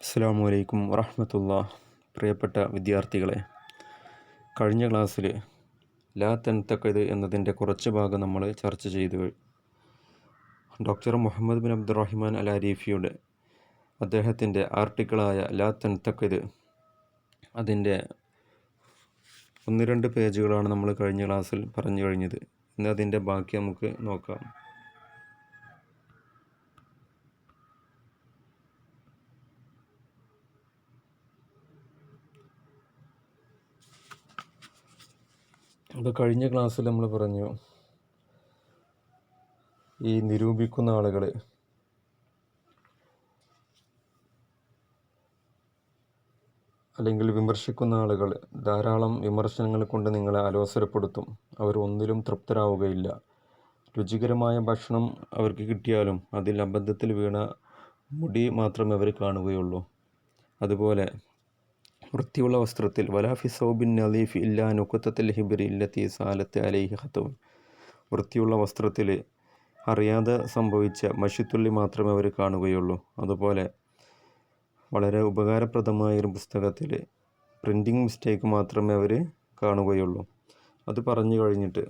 അസ്സലാമു അലൈക്കും വറഹ്മത്തുള്ളാഹി. പ്രിയപ്പെട്ട വിദ്യാർത്ഥികളെ, കഴിഞ്ഞ ക്ലാസ്സിൽ ലാ തൻതഖിദ് എന്നതിൻ്റെ കുറച്ച് ഭാഗം നമ്മൾ ചർച്ച ചെയ്തു. ഡോക്ടർ മുഹമ്മദ് ബിൻ അബ്ദുറഹിമാൻ അൽ ആരിഫിയുടെ അദ്ദേഹത്തിൻ്റെ ആർട്ടിക്കിളായ ലാ തൻതഖിദ് അതിൻ്റെ 1-2 പേജുകളാണ് നമ്മൾ കഴിഞ്ഞ ക്ലാസ്സിൽ പറഞ്ഞു കഴിഞ്ഞത്. ഇന്ന് അതിൻ്റെ ബാക്കി നമുക്ക് നോക്കാം. അപ്പോൾ കഴിഞ്ഞ ക്ലാസ്സിൽ നമ്മൾ പറഞ്ഞു, ഈ നിരൂപിക്കുന്ന ആളുകൾ അല്ലെങ്കിൽ വിമർശിക്കുന്ന ആളുകൾ ധാരാളം വിമർശനങ്ങൾ കൊണ്ട് നിങ്ങളെ അലോസരപ്പെടുത്തും. അവർ ഒന്നിലും തൃപ്തരാവുകയില്ല. രുചികരമായ ഭക്ഷണം അവർക്ക് കിട്ടിയാലും അതിൽ അബദ്ധത്തിൽ വീണ മുടി മാത്രമേ അവർ കാണുകയുള്ളൂ. അതുപോലെ വൃത്തിയുള്ള വസ്ത്രത്തിൽ വലാഫി സൗബിൻ നലീഫ് ഇല്ലാ നുക്കത്തൽ ഹിബരി ഇല്ലത്തി സാലത്ത് അലൈഹി ഹത്തവും, വൃത്തിയുള്ള വസ്ത്രത്തിൽ അറിയാതെ സംഭവിച്ച മഷിത്തുള്ളി മാത്രമേ അവർ കാണുകയുള്ളൂ. അതുപോലെ വളരെ ഉപകാരപ്രദമായ ഒരു പുസ്തകത്തിൽ പ്രിൻറ്റിങ് മിസ്റ്റേക്ക് മാത്രമേ അവർ കാണുകയുള്ളൂ. അത് പറഞ്ഞു കഴിഞ്ഞിട്ട്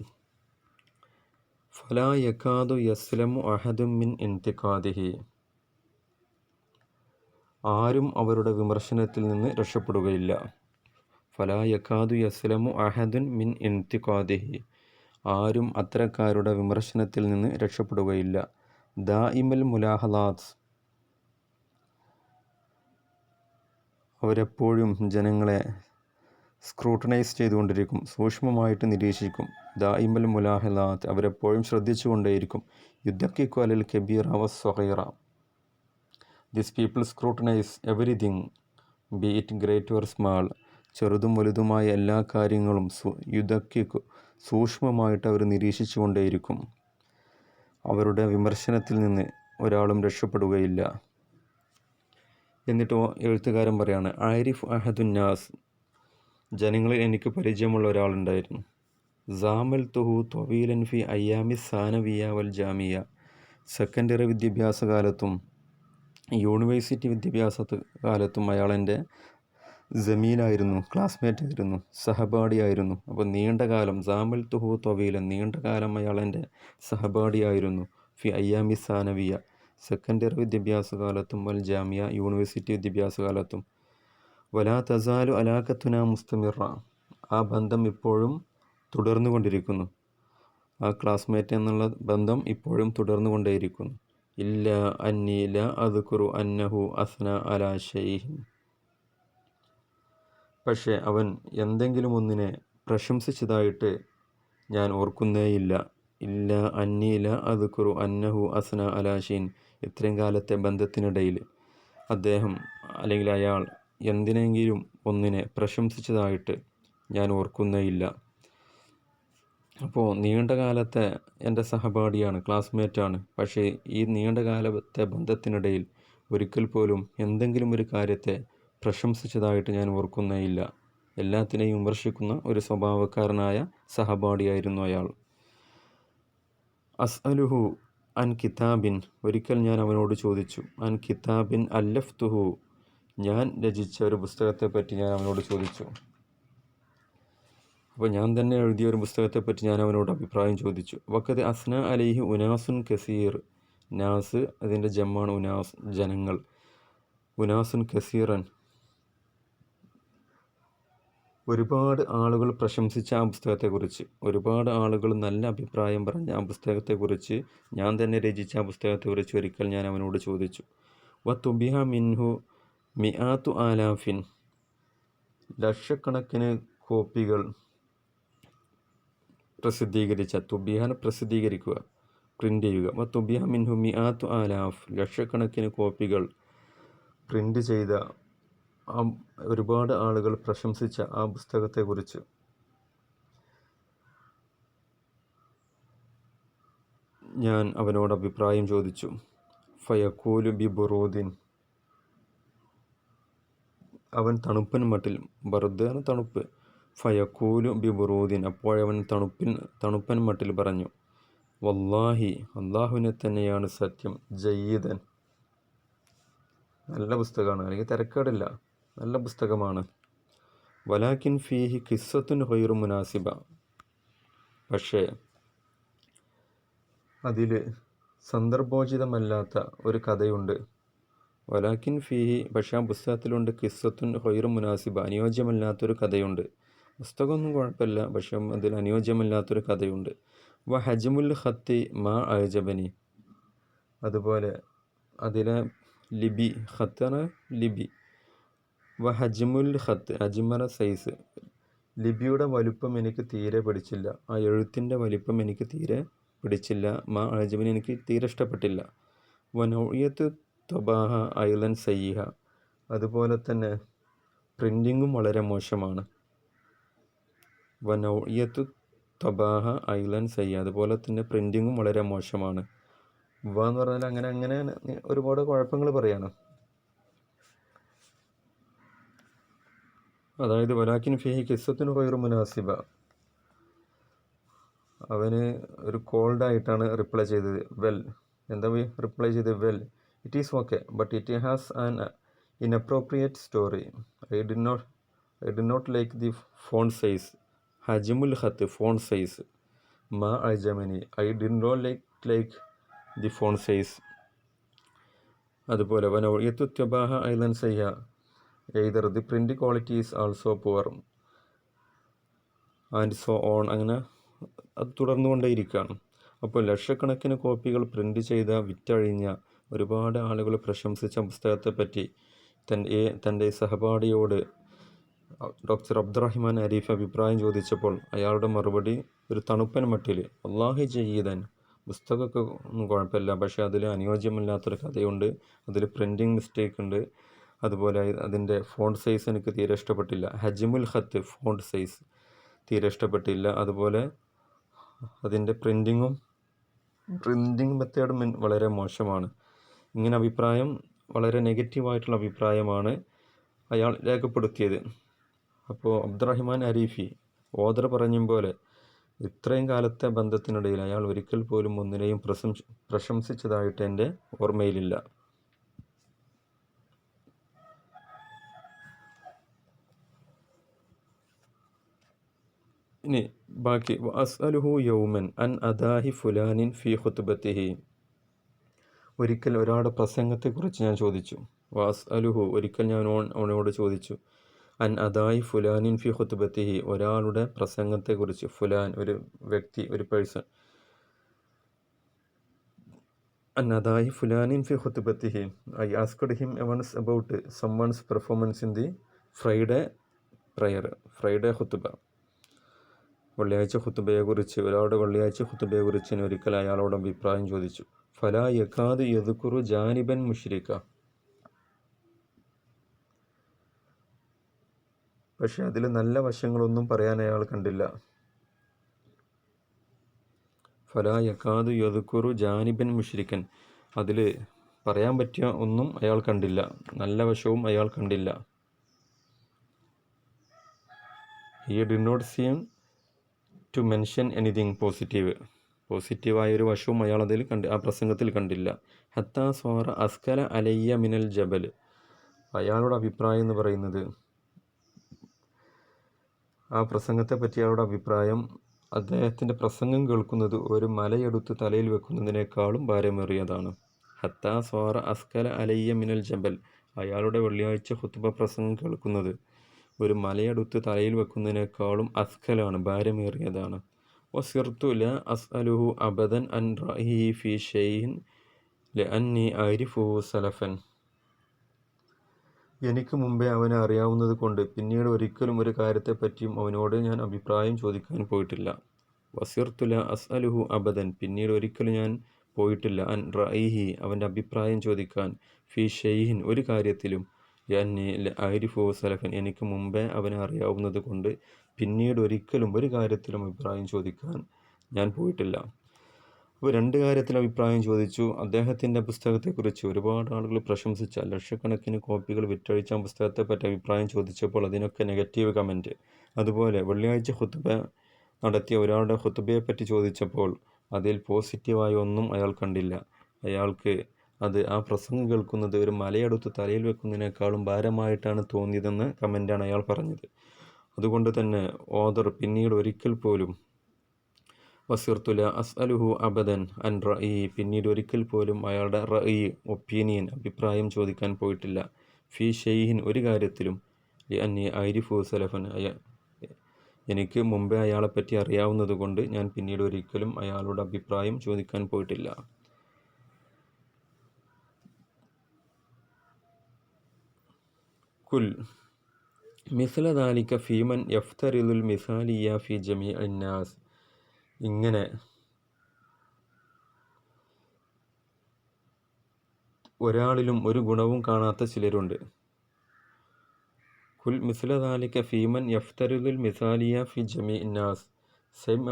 ഫലാ യകാദു യസ്ലമു അഹദും മിൻ ഇന്തിഖാദിഹി, ആരും അവരുടെ വിമർശനത്തിൽ നിന്ന് രക്ഷപ്പെടുകയില്ല. ഫലാ യകാദു യസ്ലമു അഹദുൻ മിൻ ഇന്തിഖാദിഹി, ആരും അത്തരക്കാരുടെ വിമർശനത്തിൽ നിന്ന് രക്ഷപ്പെടുകയില്ല. ദായിമൽ മുലാഹലാത്ത്, അവരെപ്പോഴും ജനങ്ങളെ സ്ക്രൂട്ടനൈസ് ചെയ്തുകൊണ്ടിരിക്കും, സൂക്ഷ്മമായിട്ട് നിരീക്ഷിക്കും. ദായിമൽ മുലാഹലാത്ത്, അവരെപ്പോഴും ശ്രദ്ധിച്ചുകൊണ്ടേയിരിക്കും. യുദ്ദക്കിക്കു അലൽ കബീറ വസ്സഗീറ, this people scrutinise everything be it great or small, ചെറുതും വലുതുമായ എല്ലാ കാര്യങ്ങളും യുദക്കിക്കു, സൂക്ഷ്മമായിട്ട് അവർ നിരീക്ഷിച്ചു കൊണ്ടേയിരിക്കും. അവരുടെ വിമർശനത്തിൽ നിന്ന് ഒരാളും രക്ഷപ്പെടുകയില്ല. എന്നിട്ട് എഴുത്തുകാരൻ പറയാണ്, ആരിഫ് അഹദുന്നാസ്, ജനങ്ങളിൽ എനിക്ക് പരിചയമുള്ള ഒരാളുണ്ടായിരുന്നു. സാമൽ തുഹു തൊവീലൻ ഫി അയ്യാമി സാനവിയ വൽ ജാമിയ, സെക്കൻഡറി വിദ്യാഭ്യാസ കാലത്തും യൂണിവേഴ്സിറ്റി വിദ്യാഭ്യാസ കാലത്തും അയാൾ എൻ്റെ ജമീലായിരുന്നു, ക്ലാസ്മേറ്റ് ആയിരുന്നു, സഹപാഠിയായിരുന്നു. അപ്പോൾ നീണ്ടകാലം, സാമൽ തുഹു തൊവീലൻ, നീണ്ടകാലം അയാൾ എൻ്റെ സഹപാഠിയായിരുന്നു. ഫി അയ്യാമി സാനവിയ, സെക്കൻഡറി വിദ്യാഭ്യാസ കാലത്തും വൽ ജാമിയ, യൂണിവേഴ്സിറ്റി വിദ്യാഭ്യാസ കാലത്തും. വലാ തസാലു അലാഖത്തുന മുസ്തമിറ, ആ ബന്ധം ഇപ്പോഴും തുടർന്നു കൊണ്ടിരിക്കുന്നു. ആ ക്ലാസ്മേറ്റ് എന്നുള്ള ബന്ധം ഇപ്പോഴും തുടർന്നു കൊണ്ടേയിരിക്കുന്നു. ഇല്ല അന്നി ല അദ്കുറു അന്നഹു അസ്ന അലാ ഷൈഇൻ, പക്ഷേ അവൻ എന്തെങ്കിലും ഒന്നിനെ പ്രശംസിച്ചതായിട്ട് ഞാൻ ഓർക്കുന്നേയില്ല. ഇല്ല അന്നി ല അദ്കുറു അന്നഹു അസ്ന അലാ ഷൈഇൻ, ഇത്രയും കാലത്തെ ബന്ധത്തിനിടയിൽ അദ്ദേഹം അല്ലെങ്കിൽ അയാൾ എന്തിനെങ്കിലും ഒന്നിനെ പ്രശംസിച്ചതായിട്ട് ഞാൻ ഓർക്കുന്നേയില്ല. അപ്പോൾ നീണ്ടകാലത്തെ എൻ്റെ സഹപാഠിയാണ്, ക്ലാസ്മേറ്റാണ്. പക്ഷേ ഈ നീണ്ടകാലത്തെ ബന്ധത്തിനിടയിൽ ഒരിക്കൽ പോലും എന്തെങ്കിലും ഒരു കാര്യത്തെ പ്രശംസിച്ചതായിട്ട് ഞാൻ ഓർക്കുന്നേയില്ല. എല്ലാത്തിനെയും വിമർശിക്കുന്ന ഒരു സ്വഭാവക്കാരനായ സഹപാഠിയായിരുന്നു അയാൾ. അസ്അലുഹു അൻ കിതാബിൻ, ഒരിക്കൽ ഞാൻ അവനോട് ചോദിച്ചു. അൻ കിതാബിൻ അല്ലഫ്തുഹു, ഞാൻ രചിച്ച ഒരു പുസ്തകത്തെപ്പറ്റി ഞാൻ അവനോട് ചോദിച്ചു. അപ്പോൾ ഞാൻ തന്നെ എഴുതിയ ഒരു പുസ്തകത്തെപ്പറ്റി ഞാൻ അവനോട് അഭിപ്രായം ചോദിച്ചു. വഖദ് അസ്ന അലൈഹി ഉനാസുൻ കസീർ, നാസ് അതിൻ്റെ ജമ്മാണ്, ഉനാസ് ജനങ്ങൾ. ഉനാസുൻ കസീറൻ, ഒരുപാട് ആളുകൾ പ്രശംസിച്ച ആ പുസ്തകത്തെക്കുറിച്ച്, ഒരുപാട് ആളുകൾ നല്ല അഭിപ്രായം പറഞ്ഞ ആ പുസ്തകത്തെക്കുറിച്ച്, ഞാൻ തന്നെ രചിച്ച ആ പുസ്തകത്തെക്കുറിച്ച് ഒരിക്കൽ ഞാൻ അവനോട് ചോദിച്ചു. വതുബിഹ മിൻഹു മിആത്തു ആലാഫിൻ, ലക്ഷക്കണക്കിന് കോപ്പികൾ പ്രസിദ്ധീകരിച്ച, തുബിഹാൻ പ്രസിദ്ധീകരിക്കുക, പ്രിൻ്റ് ചെയ്യുക. വതുബിഹ മിൻഹു മിആത്തു ആലാഫ്, ലക്ഷക്കണക്കിന് കോപ്പികൾ പ്രിൻ്റ് ചെയ്ത ഒരുപാട് ആളുകൾ പ്രശംസിച്ച ആ പുസ്തകത്തെക്കുറിച്ച് ഞാൻ അവനോട് അഭിപ്രായം ചോദിച്ചു. ഫയഖൂലു ബി ബുറൂദിൻ, അവൻ തണുപ്പൻ മട്ടിൽ, ബർദാണ് തണുപ്പ്, ഫയഖൂലു ബി ബുറൂദിൻ, അപ്പോഴവൻ തണുപ്പൻ മട്ടിൽ പറഞ്ഞു, വല്ലാഹി, അള്ളാഹുവിനെ തന്നെയാണ് സത്യം, ജയ്യിദൻ, നല്ല പുസ്തകമാണ്, അല്ലെങ്കിൽ തിരക്കേടില്ല, നല്ല പുസ്തകമാണ്. വലാക്കിൻ ഫീഹി ഖിസ്സത്തുൻ ഖൈറു മുനാസിബ, പക്ഷേ അതിൽ സന്ദർഭോചിതമല്ലാത്ത ഒരു കഥയുണ്ട്. വലാക്കിൻ ഫീഹി, പക്ഷേ ആ പുസ്തകത്തിലുണ്ട് ഖിസ്സത്തുൻ ഖൈറു മുനാസിബ, അനുയോജ്യമല്ലാത്തൊരു കഥയുണ്ട്. പുസ്തകമൊന്നും കുഴപ്പമില്ല, പക്ഷേ അതിൽ അനുയോജ്യമല്ലാത്തൊരു കഥയുണ്ട്. വ ഹജ്മുൽ ഖത്തി മാ അഅജബനി, അതുപോലെ അതിലെ ലിപി, ഖത്താണ് ലിപി. വ ഹജ്മുൽ ഖത്ത്, ഹജ്മറ സൈസ്, ലിപിയുടെ വലിപ്പം എനിക്ക് തീരെ പിടിച്ചില്ല, ആ എഴുത്തിൻ്റെ വലിപ്പം എനിക്ക് തീരെ പിടിച്ചില്ല. മാ അഅജബനി, എനിക്ക് തീരെ ഇഷ്ടപ്പെട്ടില്ല. വ നൗഇയത്ത് ത്വബാഹ ഐലൻ സയ്യിഹ, അതുപോലെ തന്നെ പ്രിൻറ്റിങ്ങും വളരെ മോശമാണ്. വ നൗഇയത്ത് ത്വബാഹ ഐലൻ സയ്യിഹ, അതുപോലെ തന്നെ പ്രിൻറ്റിങ്ങും വളരെ മോശമാണ്. വ എന്ന് പറഞ്ഞാൽ അങ്ങനെ അങ്ങനെ ഒരുപാട് കുഴപ്പങ്ങൾ പറയാണ്. അതായത് വലാക്കിൻ ഫിഹി ഖിസ്സത്തുൻ ഖൈറു മുനാസിബ, അവന് ഒരു കോൾഡായിട്ടാണ് റിപ്ലൈ ചെയ്തത്. വെൽ, എന്താ റിപ്ലൈ ചെയ്തത്? Well, it is okay, but it has an inappropriate story. I did not like the phone size. ഹജ്മുൽ ഖത്ത്, ഫോൺ സൈസ്. മാ അഅജമനി, I did not like the phone size. അതുപോലെ വനൗഇയത്തു ത്വബാഹ ഐലൻ സയ്യ, either the print quality is also poor and so on, അങ്ങനെ അത് തുടർന്നുകൊണ്ടേയിരിക്കുകയാണ്. അപ്പോൾ ലക്ഷക്കണക്കിന് കോപ്പികൾ പ്രിൻ്റ് ചെയ്ത വിറ്റഴിഞ്ഞ ഒരുപാട് ആളുകൾ പ്രശംസിച്ച പുസ്തകത്തെപ്പറ്റി തൻ്റെ സഹപാഠിയോട് ഡോക്ടർ അബ്ദുറഹിമാൻ അരീഫ് അഭിപ്രായം ചോദിച്ചപ്പോൾ അയാളുടെ മറുപടി ഒരു തണുപ്പൻ മട്ടിൽ, അല്ലാഹി ജയ്യിദൻ, പുസ്തകമൊക്കെ ഒന്നും കുഴപ്പമില്ല, പക്ഷേ അതിൽ അനുയോജ്യമല്ലാത്തൊരു കഥയുണ്ട്, അതിൽ പ്രിൻറ്റിങ് മിസ്റ്റേക്ക് ഉണ്ട്, അതുപോലെ അതിൻ്റെ ഫോണ്ട് സൈസ് എനിക്ക് തീരെ ഇഷ്ടപ്പെട്ടില്ല. ഹജ്മുൽ ഖത്ത്, ഫോണ്ട് സൈസ് തീരെ ഇഷ്ടപ്പെട്ടില്ല, അതുപോലെ അതിൻ്റെ പ്രിൻറ്റിങ് മെത്തേഡും വളരെ മോശമാണ്. ഇങ്ങനെ അഭിപ്രായം, വളരെ നെഗറ്റീവായിട്ടുള്ള അഭിപ്രായമാണ് അയാൾ രേഖപ്പെടുത്തിയത്. അപ്പോൾ അബ്ദുറഹിമാൻ അരീഫി ഓദർ പറഞ്ഞ പോലെ ഇത്രയും കാലത്തെ ബന്ധത്തിനിടയിൽ അയാൾ ഒരിക്കൽ പോലും ഒന്നിനെയും പ്രശംസിച്ചതായിട്ട് എൻ്റെ ഓർമ്മയിലില്ല. ഇനി ബാക്കി, അസ്അലുഹു യൗമൻ അൻ അദാഹി ഫുലാനിൻ ഫി ഖുത്ബത്തിഹി, ഒരിക്കൽ ഒരാളുടെ പ്രസംഗത്തെക്കുറിച്ച് ഞാൻ ചോദിച്ചു. അസ്അലുഹു, ഒരിക്കൽ ഞാൻ അവനോട് ചോദിച്ചു. അൻ അദാഹി ഫുലാനിൻ ഫി ഖുത്ബത്തിഹി, ഒരാളുടെ പ്രസംഗത്തെക്കുറിച്ച്. ഫുലാൻ, ഒരു വ്യക്തി, ഒരു പേഴ്സൺ. അൻ അദാഹി ഫുലാനിൻ ഫി ഖുത്ബത്തിഹി, I asked him once about someone's performance in the Friday prayer, Friday ഖുത്ബ, വെള്ളിയാഴ്ച ഖുത്ബയെക്കുറിച്ച്, ഒരാളുടെ വെള്ളിയാഴ്ച ഖുത്ബയെക്കുറിച്ച് ഞാൻ ഒരിക്കൽ അയാളോട് അഭിപ്രായം ചോദിച്ചു. ഫലാ യകാദ് യദ്കുറു ജാനിബൻ മുശ്രിക, പക്ഷെ അതിൽ നല്ല വശങ്ങളൊന്നും പറയാൻ അയാൾ കണ്ടില്ല. ഫലാ യകാദു യദ്കുറു ജാനിബൻ മുശ്രിക്കൻ, അതിൽ പറയാൻ പറ്റിയ ഒന്നും അയാൾ കണ്ടില്ല, നല്ല വശവും അയാൾ കണ്ടില്ല. He did not seem to mention anything പോസിറ്റീവായൊരു വശവും അയാൾ അതിൽ ആ പ്രസംഗത്തിൽ കണ്ടില്ല. ഹത്താ സ്വാറ അസ്കല അലയ്യ മിനൽ ജബൽ, അയാളുടെ അഭിപ്രായം എന്ന് പറയുന്നത്, ആ പ്രസംഗത്തെ പറ്റി അയാളുടെ അഭിപ്രായം, അദ്ദേഹത്തിൻ്റെ പ്രസംഗം കേൾക്കുന്നത് ഒരു മലയെടുത്ത് തലയിൽ വെക്കുന്നതിനേക്കാളും ഭാരമേറിയതാണ്. ഹത്താ സ്വാറ അസ്കല അലയ്യ മിനൽ ജബൽ, അയാളുടെ വെള്ളിയാഴ്ച ഖുത്ബ പ്രസംഗം കേൾക്കുന്നത് ഒരു മലയെടുത്ത് തലയിൽ വെക്കുന്നതിനേക്കാളും അസ്കലാണ്, ഭാരമേറിയതാണ്. വസിർതു ല അസ്അലുഹു അബദൻ അൻ റഅയിഹി ഫി ഷൈഇൻ ലഅന്നി അരിഫുഹു സലഫൻ, എനിക്ക് മുമ്പേ അവനെ അറിയാവുന്നത് കൊണ്ട് പിന്നീട് ഒരിക്കലും ഒരു കാര്യത്തെപ്പറ്റിയും അവനോട് ഞാൻ അഭിപ്രായം ചോദിക്കാൻ പോയിട്ടില്ല. വസിർതു ല അസ്അലുഹു അബദൻ, പിന്നീട് ഒരിക്കലും ഞാൻ പോയിട്ടില്ല, അൻ റഅയിഹി, അവൻ്റെ അഭിപ്രായം ചോദിക്കാൻ, ഫി ഷൈഇൻ, ഒരു കാര്യത്തിലും, ലഅന്നി അരിഫുഹു സലഫൻ, എനിക്ക് മുമ്പേ അവനെ അറിയാവുന്നത് കൊണ്ട് പിന്നീട് ഒരിക്കലും ഒരു കാര്യത്തിലും അഭിപ്രായം ചോദിക്കാൻ ഞാൻ പോയിട്ടില്ല. അപ്പോൾ രണ്ട് കാര്യത്തിൽ അഭിപ്രായം ചോദിച്ചു. അദ്ദേഹത്തിൻ്റെ പുസ്തകത്തെക്കുറിച്ച് ഒരുപാട് ആളുകൾ പ്രശംസിച്ച, ലക്ഷക്കണക്കിന് കോപ്പികൾ വിറ്റഴിച്ച പുസ്തകത്തെപ്പറ്റി അഭിപ്രായം ചോദിച്ചപ്പോൾ അതിനൊക്കെ നെഗറ്റീവ് കമൻറ്റ്. അതുപോലെ വെള്ളിയാഴ്ച ഖുത്ബ നടത്തിയ ഒരാളുടെ ഖുത്ബയെപ്പറ്റി ചോദിച്ചപ്പോൾ അതിൽ പോസിറ്റീവായ ഒന്നും അയാൾ കണ്ടില്ല. അയാൾക്ക് അത് ആ പ്രസംഗം കേൾക്കുന്നത് ഒരു മലയെടുത്ത് തലയിൽ വെക്കുന്നതിനേക്കാളും ഭാരമായിട്ടാണ് തോന്നിയതെന്ന് കമൻ്റാണ് അയാൾ പറഞ്ഞത്. അതുകൊണ്ട് തന്നെ ഓദർ പിന്നീട് ഒരിക്കൽ പോലും വസിർത്തുല അസ്അലുഹു അബദൻ അൻ റഈ, പിന്നീട് ഒരിക്കൽ പോലും അയാളുടെ റഈ, ഒപ്പീനിയൻ, അഭിപ്രായം ചോദിക്കാൻ പോയിട്ടില്ല. ഫി ഷെയ്ഹിൻ, ഒരു കാര്യത്തിലും. അന്നി ഐരിഫു സലഫൻ, എനിക്ക് മുമ്പേ അയാളെപ്പറ്റി അറിയാവുന്നത് കൊണ്ട് ഞാൻ പിന്നീട് ഒരിക്കലും അയാളുടെ അഭിപ്രായം ചോദിക്കാൻ പോയിട്ടില്ല. കുൽ മിസ്ല ദാലിക ഫീമൻ യഫ്തറിലുൽ മിസാലിയ ഫി ജമീഇൻ നാസ്, ഇങ്ങനെ ഒരാളിലും ഒരു ഗുണവും കാണാത്ത ചിലരുണ്ട്. കുൽ മിസ്ല ദാലിക ഫീമൻ യഫ്തറിലുൽ മിസാലിയ ഫി ജമീഇൻ നാസ്, സെയിം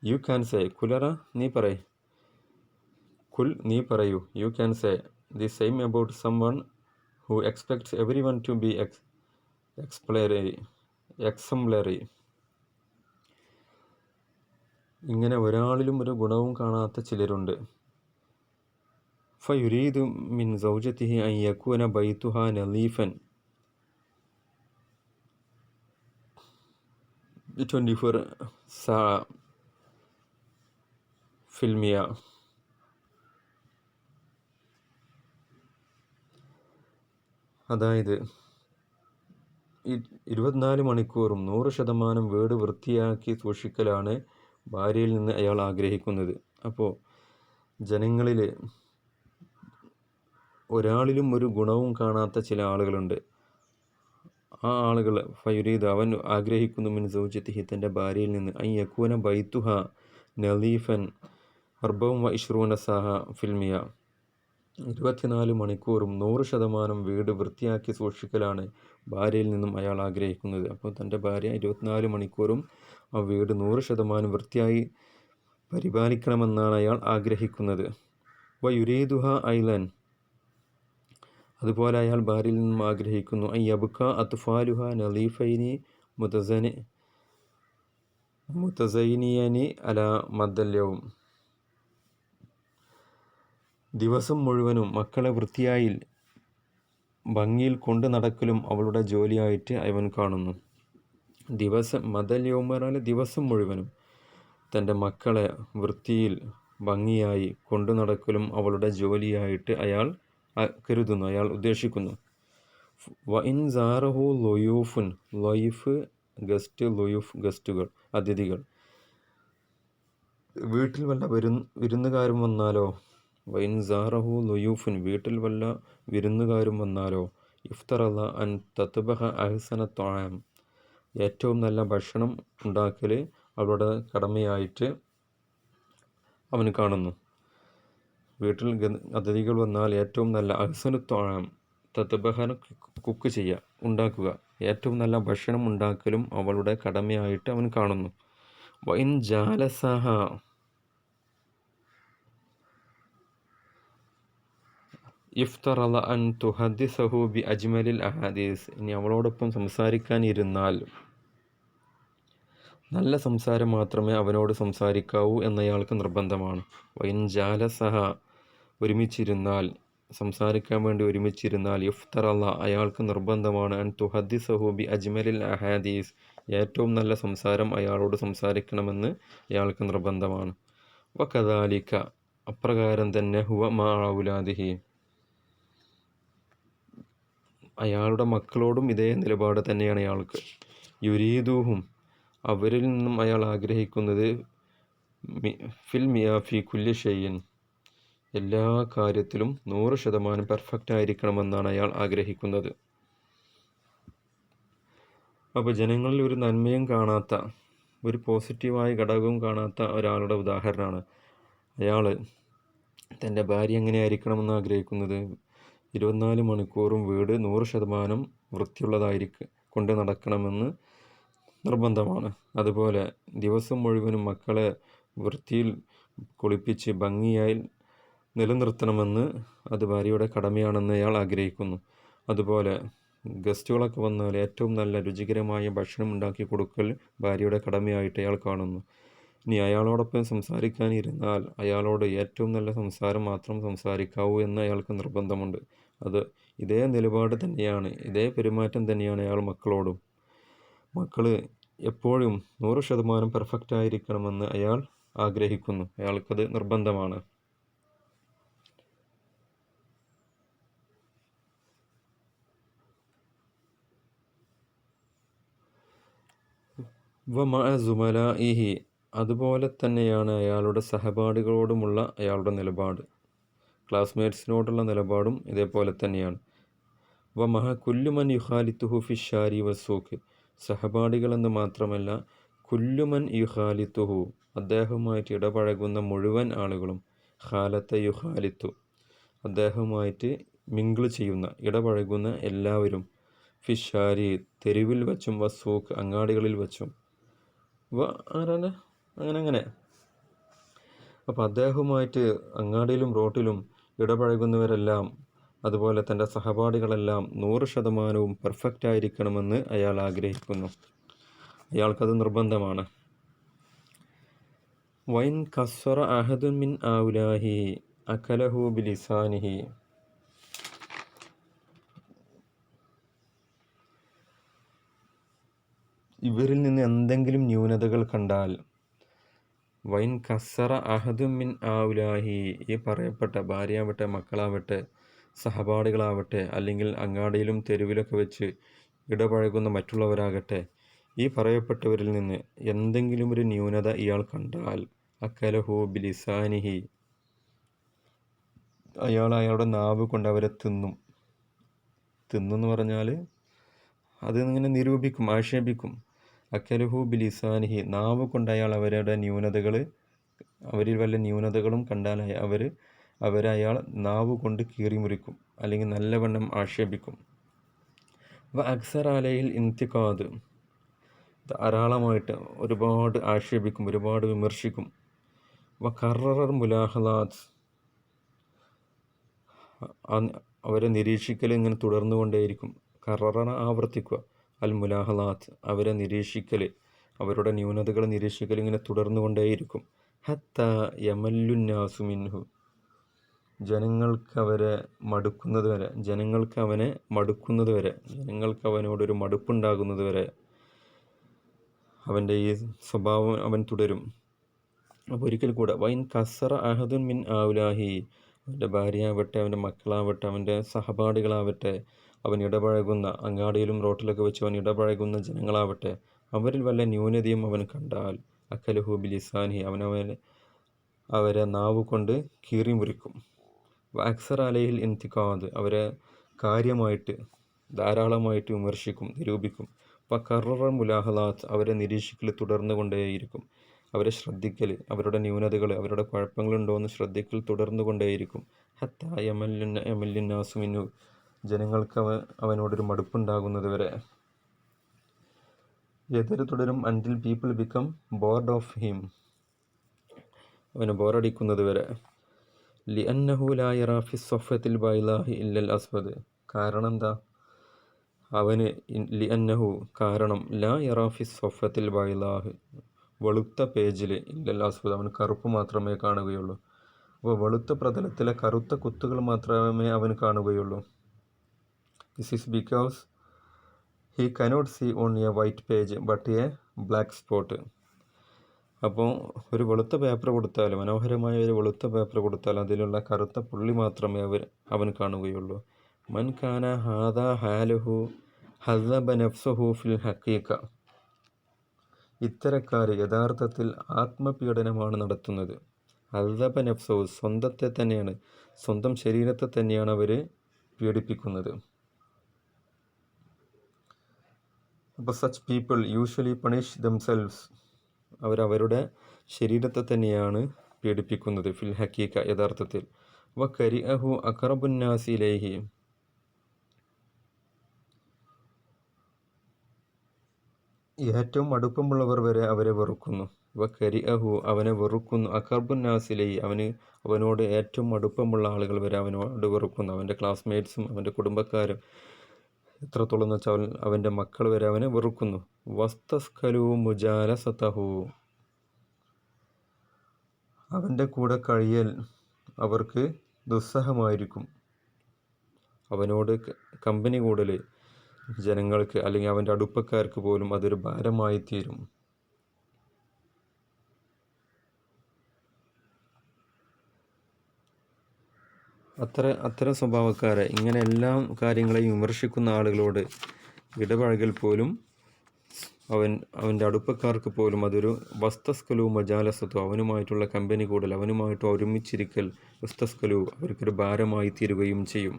യു ക്യാൻ സേ, കുലറ നീ പറയൂ, കുൽ നീ പറയൂ, you can say the same about someone who expects everyone to be exemplary. ഇങ്ങനെ ഒരാളിലും ഒരു ഗുണവും കാണാത്ത ചിലരുണ്ട്. ഫയുരീദു മിൻ സൗജതിഹി അൻ യകൂന ബൈതുഹാ നളീഫൻ 24 സാ ഫിൽമിയ. അതായത് 24 മണിക്കൂറും 100% വീട് വൃത്തിയാക്കി സൂക്ഷിക്കലാണ് ഭാര്യയിൽ നിന്ന് അയാൾ ആഗ്രഹിക്കുന്നത്. അപ്പോൾ ജനങ്ങളിൽ ഒരാളിലും ഒരു ഗുണവും കാണാത്ത ചില ആളുകളുണ്ട്. ആ ആളുകൾ ഫയുരീദ്, അവൻ ആഗ്രഹിക്കുന്നു, മിൻ സൗജതിഹി, തൻ്റെ ഭാര്യയിൽ നിന്ന്, അൻ യകൂന ബൈതുഹ നളീഫൻ 24 സാഹ ഫിൽമിയ, 24 മണിക്കൂറും 100% വീട് വൃത്തിയാക്കി സൂക്ഷിക്കലാണ് ഭാര്യയിൽ നിന്നും അയാൾ ആഗ്രഹിക്കുന്നത്. അപ്പോൾ തൻ്റെ ഭാര്യ 24 മണിക്കൂറും ആ വീട് 100% വൃത്തിയായി പരിപാലിക്കണമെന്നാണ് അയാൾ ആഗ്രഹിക്കുന്നത്. വയുരീദുഹ ഐലൻ, അതുപോലെ അയാൾ ഭാര്യയിൽ നിന്നും ആഗ്രഹിക്കുന്നു, അൻ യബ്ക അത്ഫാലുഹ നളീഫൈനി മുതസൈനിയനി അല മദ്ദല്യവും, ദിവസം മുഴുവനും മക്കളെ വൃത്തിയായി ഭംഗിയിൽ കൊണ്ടു നടക്കലും അവളുടെ ജോലിയായിട്ട് അവൻ കാണുന്നു. മദല്യവും പറഞ്ഞാൽ ദിവസം മുഴുവനും തൻ്റെ മക്കളെ വൃത്തിയിൽ ഭംഗിയായി കൊണ്ടു നടക്കലും അവളുടെ ജോലിയായിട്ട് അയാൾ കരുതുന്നു, അയാൾ ഉദ്ദേശിക്കുന്നു. വഇൻ സാറഹു ലൊയൂഫുൻ, ലൊയ്ഫ് ഗസ്റ്റ്, ലൊയൂഫ് ഗസ്റ്റുകൾ, അതിഥികൾ, വീട്ടിൽ വല്ല വിരുന്നുകാരും വന്നാലോ, വൈൻ സാറഹു ലൊയൂഫുൻ, വീട്ടിൽ വല്ല വിരുന്നുകാരും വന്നാലോ, ഇഫ്തറല അൻ തത്ബഹ അഹ്സന ത്വാം, ഏറ്റവും നല്ല ഭക്ഷണം ഉണ്ടാക്കൽ അവളുടെ കടമയായിട്ട് അവൻ കാണുന്നു. വീട്ടിൽ അതിഥികൾ വന്നാൽ ഏറ്റവും നല്ല അഹ്സന ത്വാം, തത്ബഹന കുക്ക് ചെയ്യുക, ഉണ്ടാക്കുക, ഏറ്റവും നല്ല ഭക്ഷണം ഉണ്ടാക്കലും അവളുടെ കടമയായിട്ട് അവൻ കാണുന്നു. വൈൻ ജാലസഹ ഇഫ്തറല അൻ തുഹദ്ദിസഹു ബി അജ്മലിൽ അഹാദീസ്, ഇനി അവളോടൊപ്പം സംസാരിക്കാൻ ഇരുന്നാൽ നല്ല സംസാരം മാത്രമേ അവനോട് സംസാരിക്കാവൂ എന്നയാൾക്ക് നിർബന്ധമാണ്. വൈൻ ജാലസഹ, ഒരുമിച്ചിരുന്നാൽ, സംസാരിക്കാൻ വേണ്ടി ഒരുമിച്ചിരുന്നാൽ, ഇഫ്തറല, അയാൾക്ക് നിർബന്ധമാണ്, അൻ തുഹദ്ദിസഹു ബി അജ്മലിൽ അഹാദീസ്, ഏറ്റവും നല്ല സംസാരം അയാളോട് സംസാരിക്കണമെന്ന് അയാൾക്ക് നിർബന്ധമാണ്. വകദാലിക, അപ്രകാരം തന്നെ, ഹുവ മാ ഔലാദിഹി, അയാളുടെ മക്കളോടും ഇതേ നിലപാട് തന്നെയാണ് അയാൾക്ക്. യുരീദുഹും, അവരിൽ നിന്നും അയാൾ ആഗ്രഹിക്കുന്നത്, ഫിൽ മിയാഫി കുല്ലി ഷൈഇൻ, എല്ലാ കാര്യത്തിലും 100% പെർഫെക്റ്റ് ആയിരിക്കണമെന്നാണ് അയാൾ ആഗ്രഹിക്കുന്നത്. അപ്പോൾ ജനങ്ങളിൽ ഒരു നന്മയും കാണാത്ത, ഒരു പോസിറ്റീവായ ഘടകവും കാണാത്ത ഒരാളുടെ ഉദാഹരണമാണ് അയാൾ തൻ്റെ ഭാര്യ എങ്ങനെയായിരിക്കണമെന്ന് ആഗ്രഹിക്കുന്നത്. 24 മണിക്കൂറും വീട് 100% കൊണ്ട് നടക്കണമെന്ന് നിർബന്ധമാണ്. അതുപോലെ ദിവസം മുഴുവനും മക്കളെ വൃത്തിയിൽ കുളിപ്പിച്ച് ഭംഗിയായി നിലനിർത്തണമെന്ന് അത് ഭാര്യയുടെ കടമയാണെന്ന് അയാൾ ആഗ്രഹിക്കുന്നു. അതുപോലെ ഗസ്റ്റുകളൊക്കെ വന്നാൽ ഏറ്റവും നല്ല രുചികരമായ ഭക്ഷണം ഉണ്ടാക്കി കൊടുക്കൽ ഭാര്യയുടെ കടമയായിട്ട് അയാൾ കാണുന്നു. ഇനി അയാളോടൊപ്പം സംസാരിക്കാനിരുന്നാൽ അയാളോട് ഏറ്റവും നല്ല സംസാരം മാത്രം സംസാരിക്കാവൂ എന്ന് അയാൾക്ക് നിർബന്ധമുണ്ട്. അത് ഇതേ നിലപാട് തന്നെയാണ്, ഇതേ പെരുമാറ്റം തന്നെയാണ് അയാൾ മക്കളോടും. മക്കൾ എപ്പോഴും 100% പെർഫെക്റ്റ് ആയിരിക്കണമെന്ന് അയാൾ ആഗ്രഹിക്കുന്നു, അയാൾക്കത് നിർബന്ധമാണ്. വമഅ സുമലാഇഹി, അതുപോലെ തന്നെയാണ് അയാളുടെ സഹപാഠികളോടുമുള്ള അയാളുടെ നിലപാട്. ക്ലാസ്മേറ്റ്സിനോടുള്ള നിലപാടും ഇതേപോലെ തന്നെയാണ്. വമഹ കുല്ലുമൻ യുഖാലിത്തുഹു ഫിഷാരി വസൂഖ്, സഹപാഠികളെന്ന് മാത്രമല്ല കുല്ലുമൻ യുഖാലിത്തുഹു, അദ്ദേഹവുമായിട്ട് ഇടപഴകുന്ന മുഴുവൻ ആളുകളും, ഖാലത്ത യുഖാലിത്തു, അദ്ദേഹവുമായിട്ട് മിങ്കിൾ ചെയ്യുന്ന ഇടപഴകുന്ന എല്ലാവരും, ഫിഷാരി തെരുവിൽ വച്ചും, വസൂഖ് അങ്ങാടികളിൽ വച്ചും, ആരാണ് അങ്ങനെ. അപ്പോൾ അദ്ദേഹവുമായിട്ട് അങ്ങാടിയിലും റോട്ടിലും ഇടപഴകുന്നവരെല്ലാം, അതുപോലെ തൻ്റെ സഹപാഠികളെല്ലാം 100% പെർഫെക്റ്റ് ആയിരിക്കണമെന്ന് അയാൾ ആഗ്രഹിക്കുന്നു, അയാൾക്കത് നിർബന്ധമാണ്. വൈൻ കസ്വറ അഹദുൻ മിൻ ഔലാഹി അകലഹു ബിലിസാനിഹി, ഇവരിൽ നിന്ന് എന്തെങ്കിലും ന്യൂനതകൾ കണ്ടാൽ, വൈൻ കസ്സറ അഹദും മിൻ ഔലാഹി, ഈ പറയപ്പെട്ട ഭാര്യയാവട്ടെ, മക്കളാവട്ടെ, സഹപാഠികളാവട്ടെ, അല്ലെങ്കിൽ അങ്ങാടിയിലും തെരുവിലൊക്കെ വെച്ച് ഇടപഴകുന്ന മറ്റുള്ളവരാകട്ടെ, ഈ പറയപ്പെട്ടവരിൽ നിന്ന് എന്തെങ്കിലും ഒരു ന്യൂനത ഇയാൾ കണ്ടാൽ, അക്കലഹു ബിലിസാനിഹി, അയാൾ അയാളുടെ നാവ് കൊണ്ട് അവരെ തിന്നെന്ന് പറഞ്ഞാൽ അത് ഇങ്ങനെ നിരൂപിക്കും, ആക്ഷേപിക്കും. അക്കലഹു ബിലിസാനിഹി, നാവ് കൊണ്ട് അയാൾ അവരുടെ ന്യൂനതകൾ, അവരിൽ വല്ല ന്യൂനതകളും കണ്ടാൽ അവരയാൾ നാവ് കൊണ്ട് കീറിമുറിക്കും, അല്ലെങ്കിൽ നല്ലവണ്ണം ആക്ഷേപിക്കും. വ അക്സർ അലയിൽ ഇന്തിഖാദ്, ധാരാളമായിട്ട് ഒരുപാട് ആക്ഷേപിക്കും, ഒരുപാട് വിമർശിക്കും. വ കറർ മുലാഹലാത്ത്, അവരെ നിരീക്ഷിക്കൽ ഇങ്ങനെ തുടർന്നുകൊണ്ടേയിരിക്കും. കററ ആവർത്തിക്കുക, അൽ മുലാഹലാത്ത് അവരെ നിരീക്ഷിക്കൽ, അവരുടെ ന്യൂനതകൾ നിരീക്ഷിക്കൽ ഇങ്ങനെ തുടർന്നുകൊണ്ടേയിരിക്കും. ഹത്ത യമല്ലുന്നാസു മിൻഹു, ജനങ്ങൾക്ക് അവനെ മടുക്കുന്നത് വരെ, ജനങ്ങൾക്ക് അവനോടൊരു മടുപ്പുണ്ടാകുന്നത് വരെ അവൻ്റെ ഈ സ്വഭാവം അവൻ തുടരും. അപ്പോൾ ഒരിക്കൽ കൂടെ, വൈൻ കസറ അഹദുൻ മിൻ ഔലാഹി, അവൻ്റെ ഭാര്യയാവട്ടെ, അവൻ്റെ മക്കളാവട്ടെ, അവൻ്റെ സഹപാഠികളാവട്ടെ, അവൻ ഇടപഴകുന്ന അങ്ങാടിയിലും റോട്ടിലൊക്കെ വെച്ച് അവൻ ഇടപഴകുന്ന ജനങ്ങളാവട്ടെ, അവരിൽ വല്ല ന്യൂനതയും അവൻ കണ്ടാൽ, അക്കലുഹു ബിലിസാനി, അവരെ നാവ് കൊണ്ട് കീറി മുറിക്കും. അക്സർ അലയിൽ ഇന്തിഖാദ്, അവരെ കാര്യമായിട്ട് ധാരാളമായിട്ട് വിമർശിക്കും, നിരൂപിക്കും. കറർ മുലാഹലാത്ത്, അവരെ നിരീക്ഷിക്കൽ തുടർന്നു കൊണ്ടേയിരിക്കും, അവരെ ശ്രദ്ധിക്കൽ, അവരുടെ ന്യൂനതകൾ, അവരുടെ കുഴപ്പങ്ങളുണ്ടോ എന്ന് ശ്രദ്ധിക്കൽ തുടർന്നു കൊണ്ടേയിരിക്കും. ഹത്ത യമല്ലുന്നാസുമിനു, ജനങ്ങൾക്ക് അവനോടൊരു മടുപ്പുണ്ടാകുന്നത് വരെ. എതിർ തുടരും, അൻറ്റിൽ people become board of him, അവന് ബോറടിക്കുന്നത് വരെ. ലിഅന്നഹു ലാ യറാ ഫി സ്വഫത്തിൽ ബൈലാഹി ഇല്ലൽ അസ്വദ്, കാരണം എന്താ, അവന് ലിഅന്നഹു കാരണം, ലാ യറാ ഫി സ്വഫത്തിൽ ബൈലാഹ്, വെളുത്ത പേജിൽ, ഇല്ലൽ അസ്വദ് അവന് കറുപ്പ് മാത്രമേ കാണുകയുള്ളൂ. അപ്പോൾ വെളുത്ത പ്രതലത്തിലെ കറുത്ത കുത്തുകൾ മാത്രമേ അവന് കാണുകയുള്ളൂ. This is because he cannot see on a white page but a black spot. അപ്പോൾ ഒരു വെളുത്ത പേപ്പർ കൊടുത്താൽ, മനോഹരമായ ഒരു വെളുത്ത പേപ്പർ കൊടുത്താൽ അതിലുള്ള കറുത്ത പുള്ളി മാത്രമേ അവൻ കാണുകയുള്ളൂ. മൻ കാന ഹാദാ ഹാലുഹു ഹദബ നഫ്സുഹു ഫിൽ ഹഖീഖ, ഇത്തരക്കാർ യഥാർത്ഥത്തിൽ ആത്മപീഡനമാണ് നടത്തുന്നത്. ഹദബ നഫ്സുഹു, സ്വന്തത്തെ തന്നെയാണ്, സ്വന്തം ശരീരത്തെ തന്നെയാണ് അവർ പീഡിപ്പിക്കുന്നത്. അപ്പോൾ such people usually punish themselves, അവരവരുടെ ശരീരത്തെ തന്നെയാണ് പീഡിപ്പിക്കുന്നത്. ഫിൽ ഹക്കീക്ക, യഥാർത്ഥത്തിൽ. വ കരിഅഹു അഖറബുന്നാസി ഇലൈഹി, ഏറ്റവും അടുപ്പമുള്ളവർ വരെ അവരെ വെറുക്കുന്നു. വ കരിഅഹു, അവനെ വെറുക്കുന്നു. അഖറബുന്നാസി ഇലൈഹി, അവനോട് ഏറ്റവും അടുപ്പമുള്ള ആളുകൾ വരെ അവനോട് വെറുക്കുന്നു. അവൻ്റെ ക്ലാസ്മേറ്റ്സും അവൻ്റെ കുടുംബക്കാരും, എത്രത്തോളം എന്ന് വെച്ചാൽ അവൻ്റെ മക്കൾ വരെ അവനെ വെറുക്കുന്നു. വസ്തസ്കലു മുജാലസതഹു, അവൻ്റെ കൂടെ കഴിയൽ അവർക്ക് ദുസ്സഹമായിരിക്കും. അവനോട് കമ്പനി കൂടൽ ജനങ്ങൾക്ക് അല്ലെങ്കിൽ അവൻ്റെ അടുപ്പക്കാർക്ക് പോലും അതൊരു ഭാരമായി തീരും. അത്തരം സ്വഭാവക്കാരെ, ഇങ്ങനെ എല്ലാ കാര്യങ്ങളെയും വിമർശിക്കുന്ന ആളുകളോട് ഇടപഴകൽ പോലും അവൻ്റെ അടുപ്പക്കാർക്ക് പോലും അതൊരു വസ്തസ്കലു മജാലസത്തു, അവനുമായിട്ടുള്ള കമ്പനി കൂടൽ, അവനുമായിട്ട് ഒരുമിച്ചിരിക്കൽ വസ്തസ്കലു അവർക്കൊരു ഭാരമായി തീരുകയും ചെയ്യും.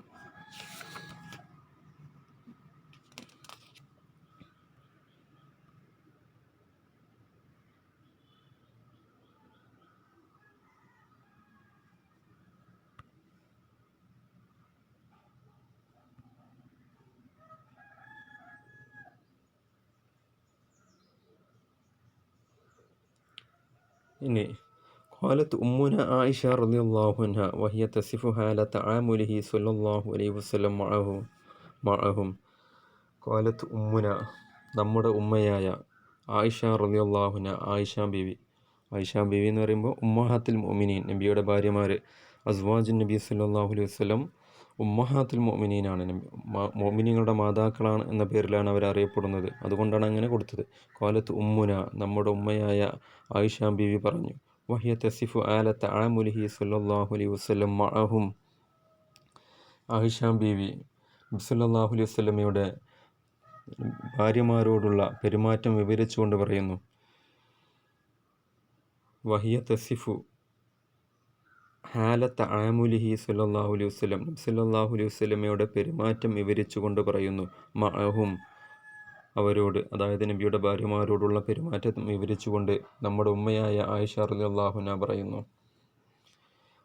ഇനി ഖാലത്ത് ഉമ്മുന ആയിഷ റളിയല്ലാഹു അൻഹ വഹിയ തസിഫു ഹാല തആമുലിഹി സ്വല്ലല്ലാഹു അലൈഹി വസല്ലം മഅഹും. ഖാലത്ത് ഉമ്മുന, നമ്മുടെ ഉമ്മയായ ആയിഷ റളിയല്ലാഹു അൻഹ, ആയിഷ ബീവി എന്ന് പറയുമ്പോൾ ഉമ്മഹാത്തുൽ മുഅ്മിനീൻ, നബിയുടെ ഭാര്യമാർ, അസ്വാജുൻ നബി സ്വല്ലല്ലാഹു അലൈഹി വസല്ലം ഉമ്മഹാത്തുൽ മുഅ്മിനീനാണ്. മുഅ്മിനീങ്ങളുടെ മാതാക്കളാണ് എന്ന പേരിലാണ് അവർ അറിയപ്പെടുന്നത്. അതുകൊണ്ടാണ് അങ്ങനെ കൊടുത്തത്. ഖാലത്ത് ഉമ്മുന, നമ്മുടെ ഉമ്മയായ ആയിഷ ബീവി പറഞ്ഞു, വഹിയ തസിഫു ആല തആമുലിഹി സ്വല്ലല്ലാഹു അലൈഹി വസല്ലം മഅഹും. ആയിഷ ബീവി നബി സ്വല്ലല്ലാഹു അലൈഹി വസല്ലമയുടെ ഭാര്യമാരോടുള്ള പെരുമാറ്റം വിവരിച്ചുകൊണ്ട് പറയുന്നു, വഹിയ തസിഫു ഹാല തആമുലിഹി സ്വല്ലല്ലാഹു അലൈഹി വസല്ലം, നബി സ്വല്ലല്ലാഹു അലൈഹി വസല്ലമയുടെ പെരുമാറ്റം വിവരിച്ചുകൊണ്ട് പറയുന്നു, മഅഹും, അവരോട്, അതായത് നബിയുടെ ഭാര്യമാരോടുള്ള പെരുമാറ്റം വിവരിച്ചുകൊണ്ട് നമ്മുടെ ഉമ്മയായ ആയിഷ റളിയല്ലാഹു അൻഹ പറയുന്നു,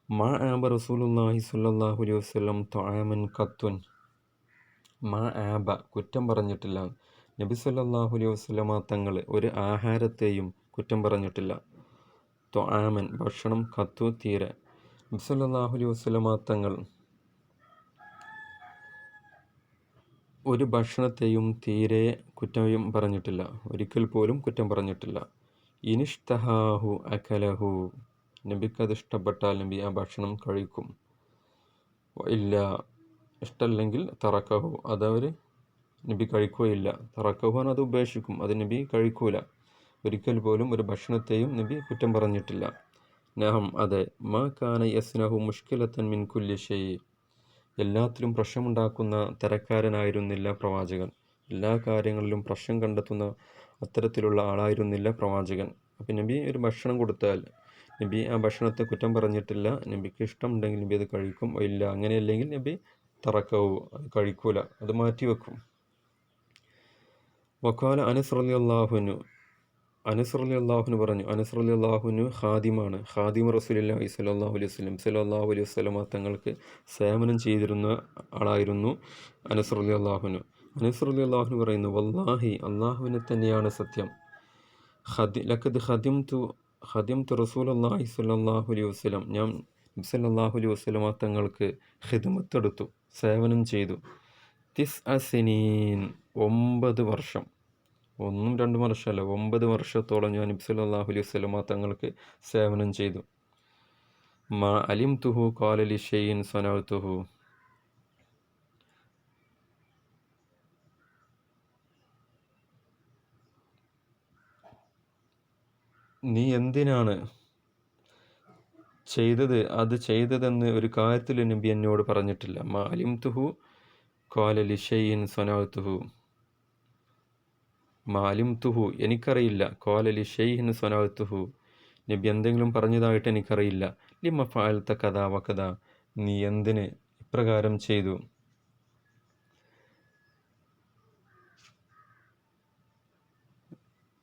മാ ആബ റസൂലുള്ളാഹി സ്വല്ലല്ലാഹു അലൈഹി വസല്ലം തആമൻ ഖത്തുൻ. മാ ആബ, കുറ്റം പറഞ്ഞിട്ടില്ല, നബി സ്വല്ലല്ലാഹു അലൈഹി വസല്ലമ തങ്ങൾ ഒരു ആഹാരത്തെയും കുറ്റം പറഞ്ഞിട്ടില്ല. തആമൻ, ഭക്ഷണം, ഖത്തു, തീരെ. നബി സ്വല്ലല്ലാഹു അലൈഹി വസല്ലമ തങ്ങൾ ഒരു ഭക്ഷണത്തെയും തീരെ കുറ്റം പറഞ്ഞിട്ടില്ല, ഒരിക്കൽ പോലും കുറ്റം പറഞ്ഞിട്ടില്ല. ഇനിഷ്തഹാഹു അകലഹു, നബിക്കത് ഇഷ്ടപ്പെട്ടാൽ നബി ആ ഭക്ഷണം കഴിക്കും. ഇല്ല, ഇഷ്ടമല്ലെങ്കിൽ തറക്കഹു, അതവർ നബി കഴിക്കുകയില്ല. തറക്കഹു അത് ഉപേക്ഷിക്കും, അത് നബി കഴിക്കൂല. ഒരിക്കൽ പോലും ഒരു ഭക്ഷണത്തെയും നബി കുറ്റം പറഞ്ഞിട്ടില്ല. നഹം, അതെ. മാ കാന യസ്നഹു മുഷ്കിലത്തൻ മിൻ കുല്ലി ഷൈ, എല്ലാത്തിലും പ്രശ്നമുണ്ടാക്കുന്ന തരക്കാരനായിരുന്നില്ല പ്രവാചകൻ. എല്ലാ കാര്യങ്ങളിലും പ്രശ്നം കണ്ടെത്തുന്ന അത്തരത്തിലുള്ള ആളായിരുന്നില്ല പ്രവാചകൻ. അപ്പം നബി ഒരു ഭക്ഷണം കൊടുത്താൽ നബി ആ ഭക്ഷണത്തെ കുറ്റം പറഞ്ഞിട്ടില്ല. നബിക്ക് ഇഷ്ടമുണ്ടെങ്കിൽ നബി അത് കഴിക്കും, ഇല്ല അങ്ങനെയല്ലെങ്കിൽ നബി തറക്കവും, അത് കഴിക്കൂല, അത് മാറ്റിവെക്കും. വഖാല അനസ് റളിയല്ലാഹു അൻഹു പറഞ്ഞു, അനസ് റളിയല്ലാഹു ഖാദിമാണ്, ഖാദിം റസൂലുള്ളാഹി സ്വല്ലല്ലാഹു അലൈഹി വസല്ലം തങ്ങൾക്ക് സേവനം ചെയ്തിരുന്ന ആളായിരുന്നു അനസ് റളിയല്ലാഹു അൻഹു. അനസ് റളിയല്ലാഹു അൻഹു പറയുന്നു, വല്ലാഹി, അള്ളാഹുവിനെ തന്നെയാണ് സത്യം, ലഖദ് ഖദിംതു റസൂലുള്ളാഹി സ്വല്ലല്ലാഹു അലൈഹി വസല്ലം, ഞാൻ നബി സല്ലല്ലാഹു അലൈഹി വസല്ലം തങ്ങൾക്ക് ഖിദ്മത്തെടുത്തു, സേവനം ചെയ്തു. 9 സിനീൻ, 9 വർഷം, 1-2 വർഷമല്ല, 9 വർഷത്തോളം ഞാൻ നബി സല്ലല്ലാഹു അലൈഹി വസല്ലം തങ്ങൾക്ക് സേവനം ചെയ്തു. മാ അലിംതുഹു ഖാല ലി ഷൈഇൻ സനഅതുഹു, നീ എന്തിനാണ് ചെയ്തത്, അത് ചെയ്തതെന്ന് ഒരു കാര്യത്തിൽ നബി എന്നോട് പറഞ്ഞിട്ടില്ല. മാ അലിംതുഹു ഖാല ലി ഷൈഇൻ സനഅതുഹു, മാ അലിംതുഹു, എനിക്കറിയില്ല, ഖാല ലി ഷൈഇൻ സനഅതുഹു, നബി എന്തെങ്കിലും പറഞ്ഞതായിട്ട് എനിക്കറിയില്ല. ലിമ ഫഅൽത കദാ വകദാ, നീ എന്തിന് ഇപ്രകാരം ചെയ്തു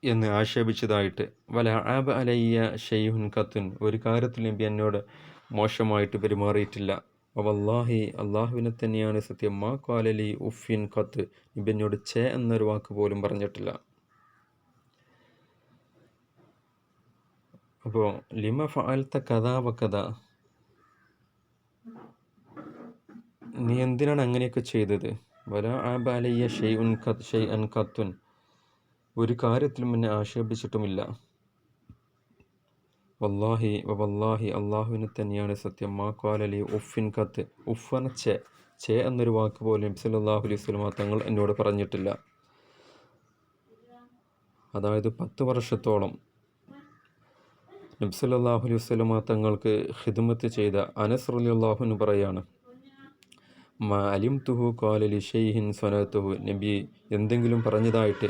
എന്ന് ആക്ഷേപിച്ചതായിട്ട്. വല ആബ അലയ്യ ഷൈഉൻ ഖത്തുൻ, ഒരു കാര്യത്തിൽ നബി എന്നോട് മോശമായിട്ട് പെരുമാറിയിട്ടില്ല. വല്ലാഹി, അള്ളാഹുവിനെ തന്നെയാണ് സത്യം, മാ ഖാല ലി ഉഫിൻ ഖത്ത്, നബി എന്നോട് ഛേ എന്നൊരു വാക്ക് പോലും പറഞ്ഞിട്ടില്ല. അപ്പോൾ ലിമ ഫഅൽത കദാ വകദാ, നീ എന്തിനാണ് അങ്ങനെയൊക്കെ ചെയ്തത്. വല ആബ അലയ്യ ഷൈഅൻ ഖത്തുൻ, ഒരു കാര്യത്തിലും എന്നെ ആക്ഷേപിച്ചിട്ടുമില്ല. വല്ലാഹി വല്ലാഹി അള്ളാഹുവിനെ തന്നെയാണ് സത്യം, മാ ഖാലലി ഉഫിൻ കത്ത്, ഉഫ്ഫന ചേ എന്നൊരു വാക്ക് പോലും നബി സല്ലല്ലാഹു അലൈഹി വസല്ലമ തങ്ങൾ എന്നോട് പറഞ്ഞിട്ടില്ല. അതായത് 10 വർഷത്തോളം നബി സല്ലല്ലാഹു അലൈഹി വസല്ലമ തങ്ങൾക്ക് ഖിദ്മത്ത് ചെയ്ത അനസ് റളിയല്ലാഹു അൻഹു പറയാണ്, മാ അലിംതുഹു ഖാല ലി ഷൈഇൻ സനഅതുഹു, നബി എന്തെങ്കിലും പറഞ്ഞതായിട്ട്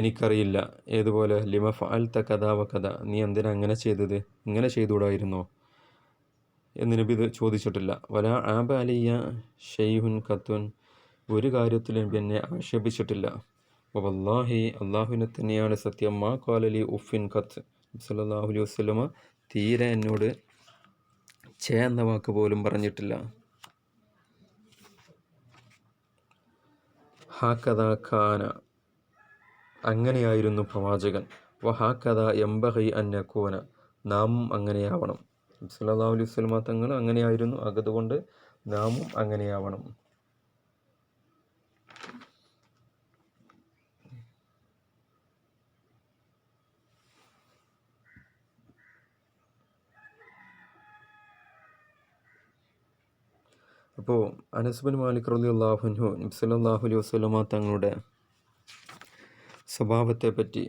എനിക്കറിയില്ല. ഏതുപോലെ ലിമ ഫഅൽത കദാ വ കദ, നീ എന്തിനാ അങ്ങനെ ചെയ്തത്, ഇങ്ങനെ ചെയ്തുകൂടായിരുന്നോ എന്ന് നബി ഇത് ചോദിച്ചിട്ടില്ല. വലാ ആബ അലിയ ഷെയ്ഹുൻ ഖത്തുൻ, ഒരു കാര്യത്തിൽ നബി എന്നെ ആക്ഷേപിച്ചിട്ടില്ല. വല്ലാഹി അള്ളാഹുവിനെ തന്നെയാണ് സത്യം, മാ ഖാലലി ഉഫിൻ ഖത്ത്, നബി സല്ലല്ലാഹു അലൈഹി വസല്ലമ തീരെ എന്നോട് എന്ന വാക്ക് പോലും പറഞ്ഞിട്ടില്ല. ഹാക്കദ ഖാന, അങ്ങനെയായിരുന്നു പ്രവാചകൻ. വഹാക്കദ യംബഗി അൻ യകൂന, നാമും അങ്ങനെയാവണം. നബി സല്ലല്ലാഹു അലൈഹി വസല്ലമ തങ്ങൾ അങ്ങനെയായിരുന്നു, അതുകൊണ്ട് നാമും അങ്ങനെയാവണം. അപ്പോൾ അനസ് ബിൻ മാലിക് റളിയല്ലാഹു അൻഹു നബി സല്ലല്ലാഹു അലൈഹി വസല്ലമ തങ്ങളുടെ സ്വഭാവത്തെ പറ്റി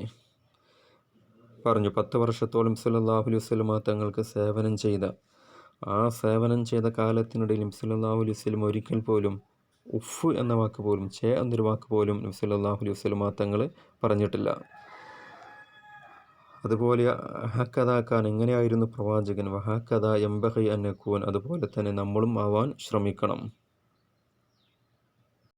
പറഞ്ഞു. 10 വർഷത്തോളം സല്ലല്ലാഹു അലൈഹി വസല്ലമ തങ്ങൾക്ക് സേവനം ചെയ്ത കാലത്തിനിടയിൽ നബി സല്ലല്ലാഹു അലൈഹി വസല്ലം ഒരിക്കൽ പോലും ഉഫ് എന്ന വാക്ക് പോലും, എന്നൊരു വാക്ക് പോലും നബി സല്ലല്ലാഹു അലൈഹി വസല്ലമ തങ്ങൾ പറഞ്ഞിട്ടില്ല. അതുപോലെ ഹക്കദാക്കാൻ, എങ്ങനെയായിരുന്നു പ്രവാചകൻ, വഹാക്കദ യംബഗി അൻ യകൂൻ, അതുപോലെ തന്നെ നമ്മളും ആവാൻ ശ്രമിക്കണം.